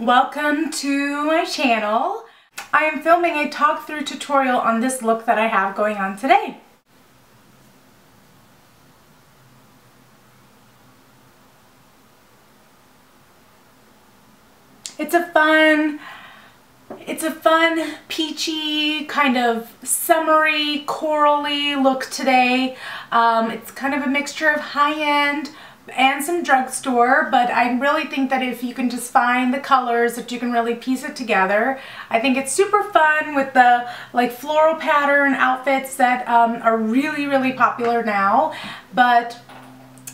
Welcome to my channel. I am filming a talk through tutorial on this look that I have going on today. It's a fun peachy kind of summery corally look today. It's kind of a mixture of high-end and some drugstore, but I really think that if you can just find the colors that you can really piece it together. I think it's super fun with the like floral pattern outfits that are really popular now. But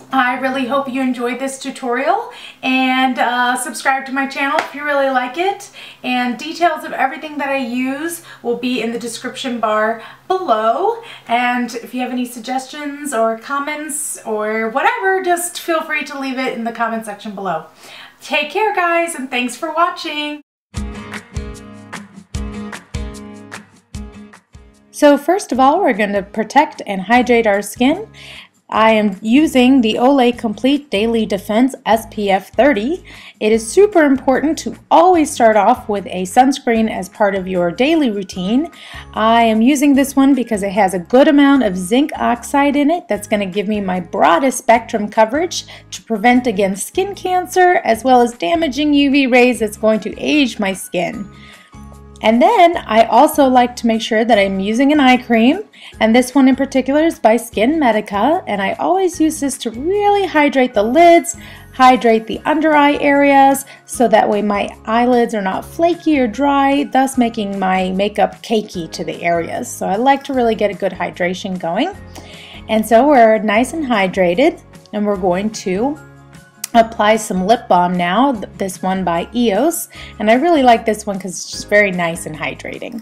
I really hope you enjoyed this tutorial, and subscribe to my channel if you really like it. And details of everything that I use will be in the description bar below. And if you have any suggestions or comments or whatever, just feel free to leave it in the comment section below. Take care, guys, and thanks for watching. So first of all, we're going to protect and hydrate our skin. I am using the Olay Complete Daily Defense SPF 30. It is super important to always start off with a sunscreen as part of your daily routine. I am using this one because it has a good amount of zinc oxide in it that's going to give me my broadest spectrum coverage to prevent against skin cancer as well as damaging UV rays that's going to age my skin. And then I also like to make sure that I'm using an eye cream, and this one in particular is by Skin Medica, and I always use this to really hydrate the lids, hydrate the under eye areas, so that way my eyelids are not flaky or dry, thus making my makeup cakey to the areas. So I like to really get a good hydration going. And so we're nice and hydrated, and we're going to apply some lip balm now, this one by EOS, and I really like this one because it's just very nice and hydrating.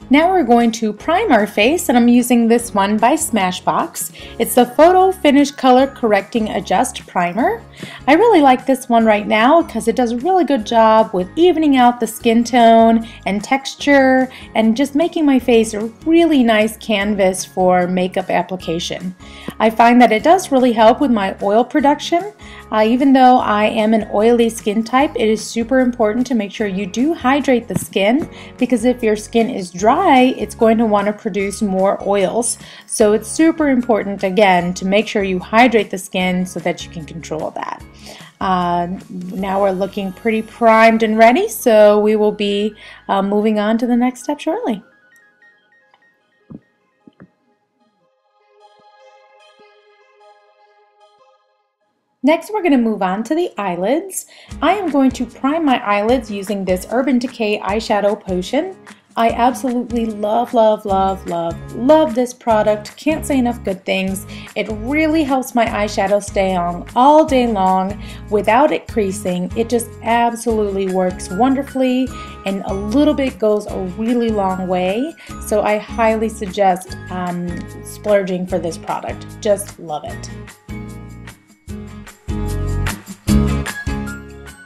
Now we're going to prime our face, and I'm using this one by Smashbox. It's the PhotoFinish Color Correcting Adjust Primer. I really like this one right now because it does a really good job with evening out the skin tone and texture and just making my face a really nice canvas for makeup application. I find that it does really help with my oil production. Even though I am an oily skin type, it is super important to make sure you do hydrate the skin, because if your skin is dry, it's going to want to produce more oils. So it's super important, again, to make sure you hydrate the skin so that you can control that. Now we're looking pretty primed and ready, so we will be moving on to the next step shortly. Next, we're going to move on to the eyelids. I am going to prime my eyelids using this Urban Decay eyeshadow potion. I absolutely love this product. Can't say enough good things. It really helps my eyeshadow stay on all day long without it creasing. It just absolutely works wonderfully, and a little bit goes a really long way. So I highly suggest splurging for this product. Just love it.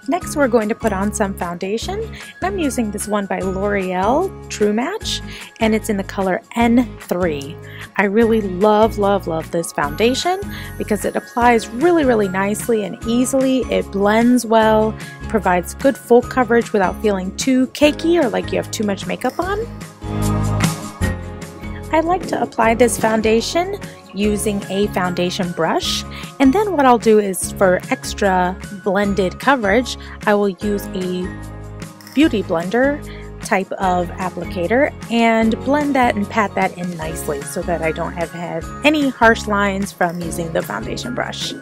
Next, we're going to put on some foundation, and I'm using this one by L'Oreal TrueMatch, and it's in the color N3. I really love this foundation because it applies really nicely and easily. It blends well, provides good full coverage without feeling too cakey or like you have too much makeup on. I like to apply this foundation using a foundation brush, and then what I'll do is, for extra blended coverage, I will use a beauty blender type of applicator and blend that and pat that in nicely so that I don't have any harsh lines from using the foundation brush.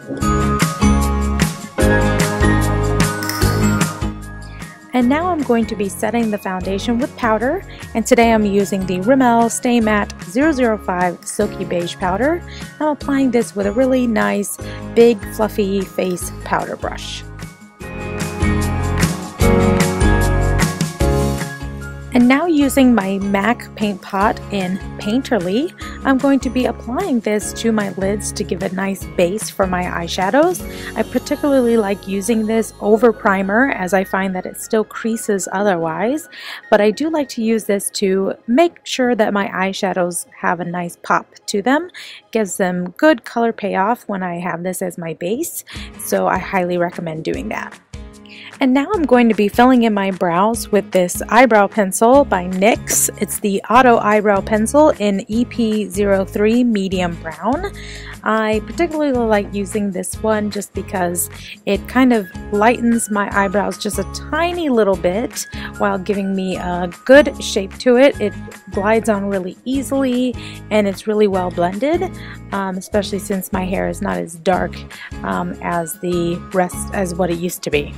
And now I'm going to be setting the foundation with powder, and today I'm using the Rimmel Stay Matte 005 Silky Beige powder. I'm applying this with a really nice, big, fluffy face powder brush. And now, using my MAC paint pot in Painterly, I'm going to be applying this to my lids to give a nice base for my eyeshadows. I particularly like using this over primer, as I find that it still creases otherwise, but I do like to use this to make sure that my eyeshadows have a nice pop to them. It gives them good color payoff when I have this as my base, so I highly recommend doing that. And now I'm going to be filling in my brows with this eyebrow pencil by NYX. It's the Auto Eyebrow Pencil in EP03 Medium Brown. I particularly like using this one just because it kind of lightens my eyebrows just a tiny little bit while giving me a good shape to it. It glides on really easily and it's really well blended, especially since my hair is not as dark as what it used to be.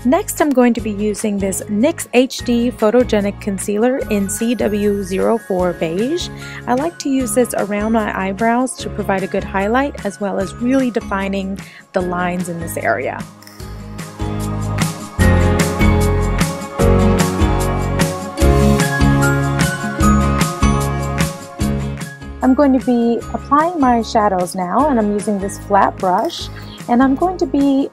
Next, I'm going to be using this NYX HD Photogenic Concealer in CW04 Beige. I like to use this around my eyebrows to provide a good highlight as well as really defining the lines in this area. I'm going to be applying my shadows now, and I'm using this flat brush, and I'm going to be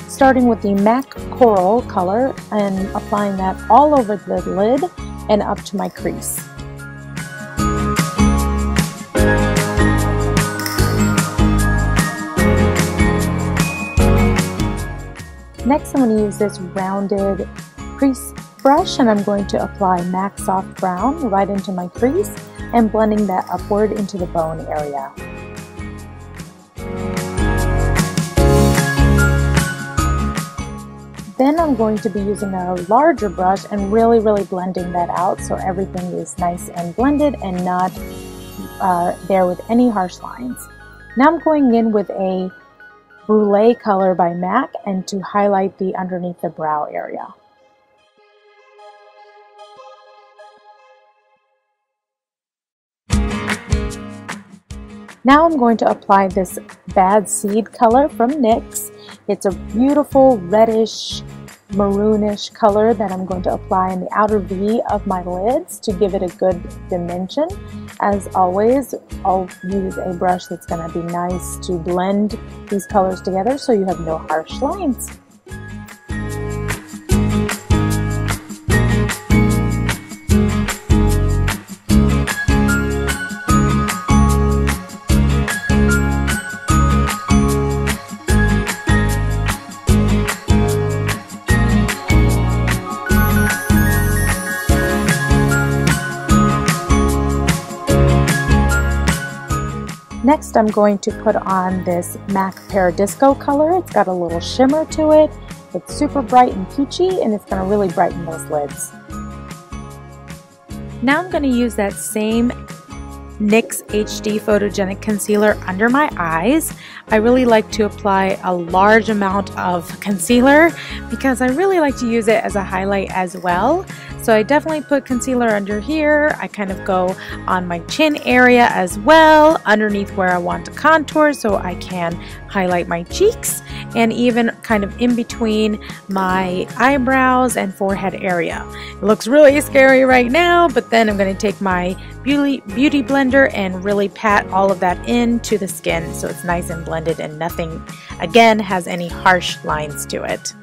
starting with the MAC Coral color and applying that all over the lid and up to my crease. Next, I'm going to use this rounded crease brush, and I'm going to apply MAC Soft Brown right into my crease and blending that upward into the bone area. Then I'm going to be using a larger brush and really blending that out so everything is nice and blended and not there with any harsh lines. Now I'm going in with a Brulé color by MAC and to highlight the underneath the brow area. Now I'm going to apply this Bad Seed color from NYX. It's a beautiful reddish, maroonish color that I'm going to apply in the outer V of my lids to give it a good dimension. As always, I'll use a brush that's going to be nice to blend these colors together so you have no harsh lines. Next, I'm going to put on this MAC Paradisco color. It's got a little shimmer to it. It's super bright and peachy, and it's going to really brighten those lids. Now I'm going to use that same NYX HD Photogenic Concealer under my eyes. I really like to apply a large amount of concealer because I really like to use it as a highlight as well. So I definitely put concealer under here. I kind of go on my chin area as well, underneath where I want to contour so I can highlight my cheeks, and even kind of in between my eyebrows and forehead area. It looks really scary right now, but then I'm going to take my beauty blender and really pat all of that into the skin so it's nice and blended and nothing, again, has any harsh lines to it.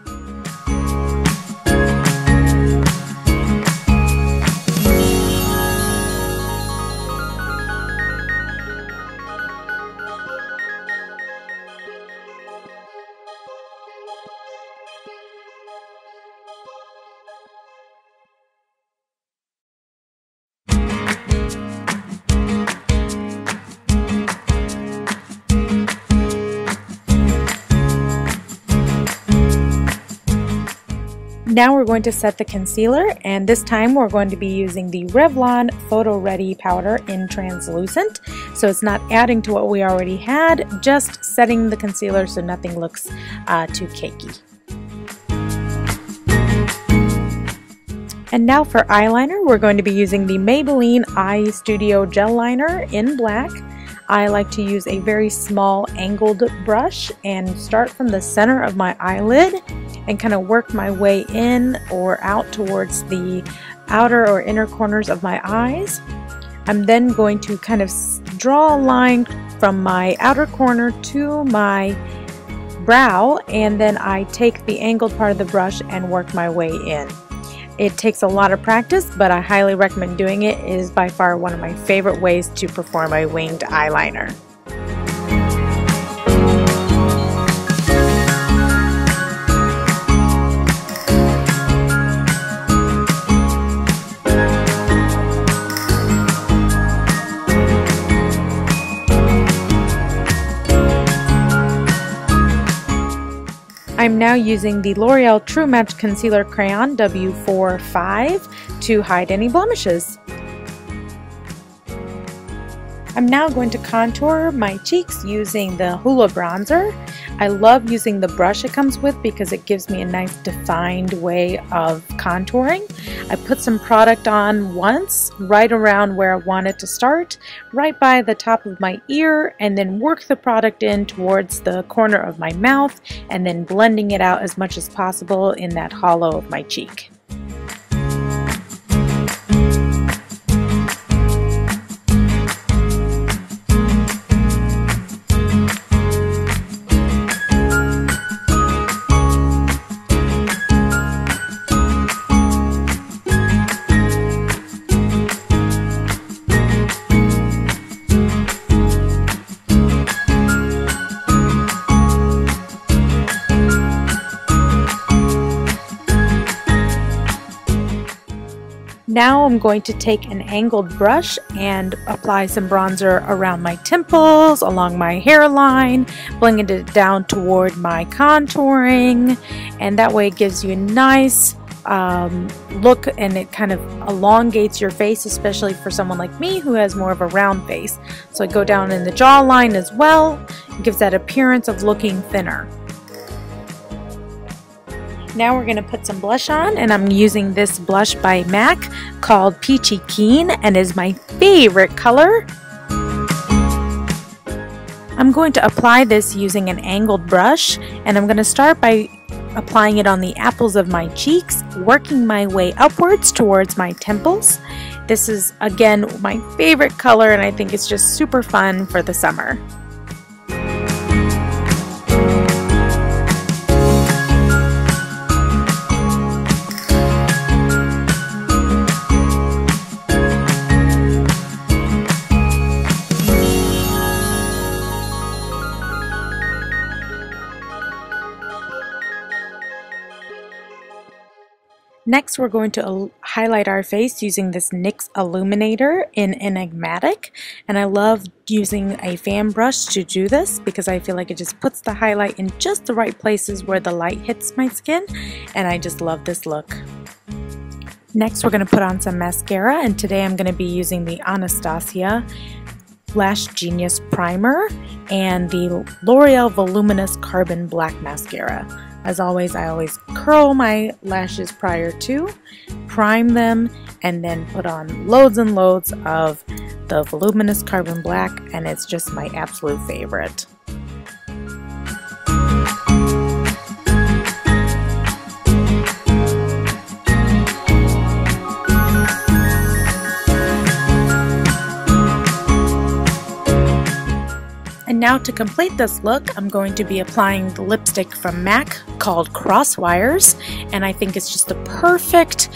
Now we're going to set the concealer, and this time we're going to be using the Revlon Photoready powder in Translucent. So it's not adding to what we already had, just setting the concealer so nothing looks too cakey. And now for eyeliner, we're going to be using the Maybelline Eye Studio Gel Liner in black. I like to use a very small angled brush and start from the center of my eyelid and kind of work my way in or out towards the outer or inner corners of my eyes. I'm then going to kind of draw a line from my outer corner to my brow, and then I take the angled part of the brush and work my way in. It takes a lot of practice, but I highly recommend doing it. It is by far one of my favorite ways to perform a winged eyeliner. I'm now using the L'Oreal TrueMatch Concealer Crayon W45 to hide any blemishes. I'm now going to contour my cheeks using the Hoola bronzer. I love using the brush it comes with because it gives me a nice defined way of contouring. I put some product on once, right around where I want it to start, right by the top of my ear, and then work the product in towards the corner of my mouth, and then blending it out as much as possible in that hollow of my cheek. Now I'm going to take an angled brush and apply some bronzer around my temples, along my hairline, blending it down toward my contouring, and that way it gives you a nice look, and it kind of elongates your face, especially for someone like me who has more of a round face. So I go down in the jawline as well. It gives that appearance of looking thinner. Now we're going to put some blush on, and I'm using this blush by MAC called Peachykeen, and is my favorite color. I'm going to apply this using an angled brush, and I'm going to start by applying it on the apples of my cheeks, working my way upwards towards my temples. This is, again, my favorite color, and I think it's just super fun for the summer. Next, we're going to highlight our face using this NYX Illuminator in Enigmatic, and I love using a fan brush to do this because I feel like it just puts the highlight in just the right places where the light hits my skin, and I just love this look. Next, we're going to put on some mascara, and today I'm going to be using the Anastasia Lash Genius Primer and the L'Oreal Voluminous Carbon Black Mascara. As always, I always curl my lashes prior to, prime them, and then put on loads and loads of the Voluminous Carbon Black, and it's just my absolute favorite. And now to complete this look, I'm going to be applying the lipstick from MAC called Crosswires, and I think it's just the perfect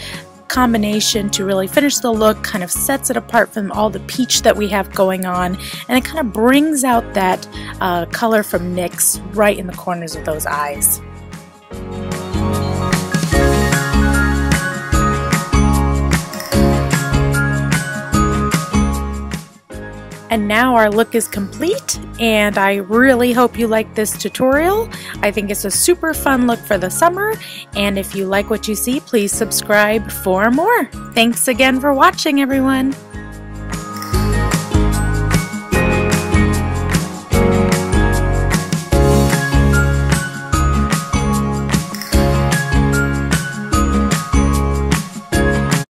combination to really finish the look, kind of sets it apart from all the peach that we have going on, and it kind of brings out that color from NYX right in the corners of those eyes. And now our look is complete, and I really hope you like this tutorial. I think it's a super fun look for the summer, and if you like what you see, please subscribe for more. Thanks again for watching, everyone.